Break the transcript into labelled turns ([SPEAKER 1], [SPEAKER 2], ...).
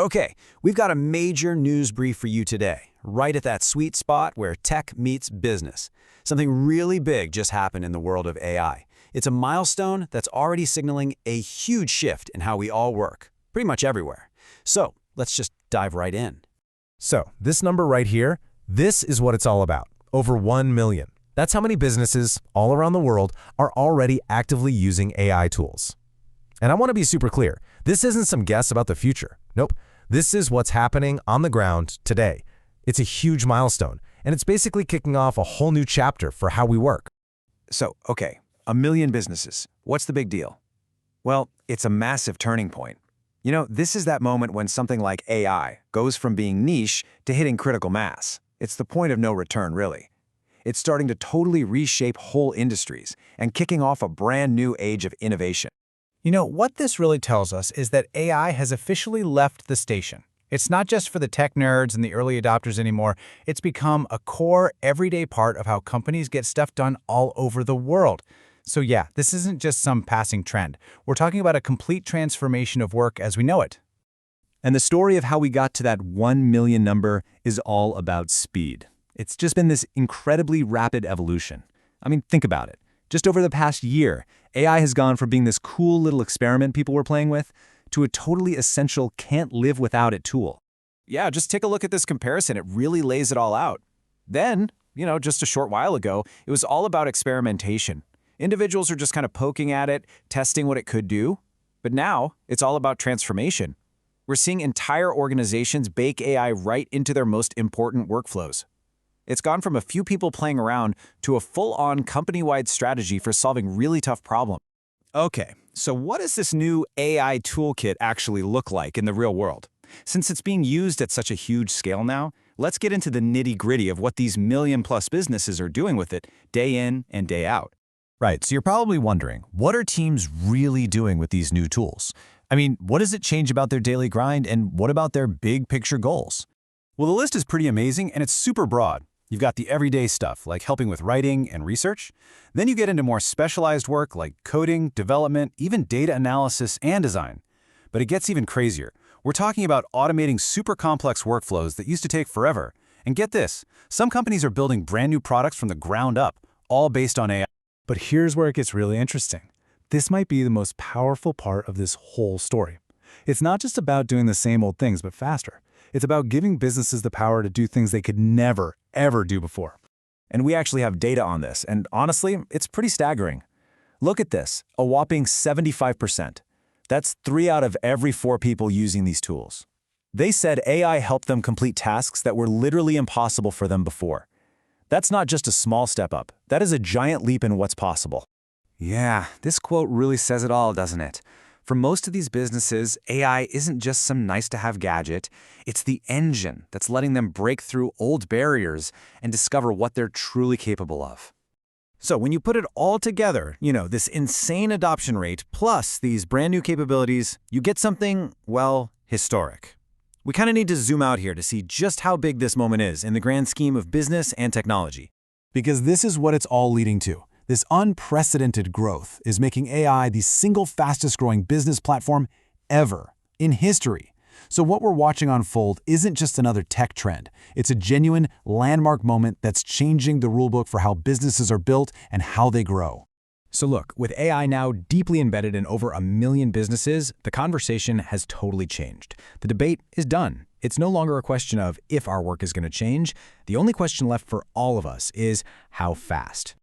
[SPEAKER 1] Okay, we've got a major news brief for you today, right at that sweet spot where tech meets business. Something really big just happened in the world of AI. It's a milestone that's already signaling a huge shift in how we all work, pretty much everywhere. So let's just dive right in.
[SPEAKER 2] So, this number right here, this is what it's all about. Over 1 million. That's how many businesses all around the world are already actively using AI tools. And I want to be super clear. This isn't some guess about the future. Nope. This is what's happening on the ground today. It's a huge milestone, and it's basically kicking off a whole new chapter for how we work.
[SPEAKER 1] So, okay, 1 million businesses. What's the big deal? Well, it's a massive turning point. You know, this is that moment when something like AI goes from being niche to hitting critical mass. It's the point of no return, really. It's starting to totally reshape whole industries and kicking off a brand new age of innovation.
[SPEAKER 3] You know, what this really tells us is that AI has officially left the station. It's not just for the tech nerds and the early adopters anymore. It's become a core, everyday part of how companies get stuff done all over the world. So yeah, this isn't just some passing trend. We're talking about a complete transformation of work as we know it.
[SPEAKER 4] And the story of how we got to that 1 million number is all about speed. It's just been this incredibly rapid evolution. I mean, think about it. Just over the past year, AI has gone from being this cool little experiment people were playing with to a totally essential can't-live-without-it tool.
[SPEAKER 1] Yeah, just take a look at this comparison. It really lays it all out. Then, just a short while ago, it was all about experimentation. Individuals are just kind of poking at it, testing what it could do. But now, it's all about transformation. We're seeing entire organizations bake AI right into their most important workflows. It's gone from a few people playing around to a full-on company-wide strategy for solving really tough problems. Okay, so what does this new AI toolkit actually look like in the real world? Since it's being used at such a huge scale now, let's get into the nitty-gritty of what these million-plus businesses are doing with it day in and day out.
[SPEAKER 2] Right, so you're probably wondering, what are teams really doing with these new tools? I mean, what does it change about their daily grind, and what about their big-picture goals?
[SPEAKER 1] Well, the list is pretty amazing, and it's super broad. You've got the everyday stuff, like helping with writing and research. Then you get into more specialized work like coding, development, even data analysis and design. But it gets even crazier. We're talking about automating super complex workflows that used to take forever. And get this, some companies are building brand new products from the ground up, all based on AI.
[SPEAKER 3] But here's where it gets really interesting. This might be the most powerful part of this whole story. It's not just about doing the same old things, but faster. It's about giving businesses the power to do things they could never, ever do before.
[SPEAKER 1] And we actually have data on this, and honestly, it's pretty staggering. Look at this, a whopping 75%. That's 3 out of every 4 people using these tools. They said AI helped them complete tasks that were literally impossible for them before. That's not just a small step up. That is a giant leap in what's possible. Yeah, this quote really says it all, doesn't it? For most of these businesses, AI isn't just some nice-to-have gadget. It's the engine that's letting them break through old barriers and discover what they're truly capable of. So when you put it all together, this insane adoption rate plus these brand new capabilities, you get something, well, historic. We kind of need to zoom out here to see just how big this moment is in the grand scheme of business and technology.
[SPEAKER 5] Because this is what it's all leading to. This unprecedented growth is making AI the single fastest-growing business platform ever in history. So what we're watching unfold isn't just another tech trend. It's a genuine landmark moment that's changing the rulebook for how businesses are built and how they grow.
[SPEAKER 3] So look, with AI now deeply embedded in over 1 million businesses, the conversation has totally changed. The debate is done. It's no longer a question of if our work is going to change. The only question left for all of us is how fast.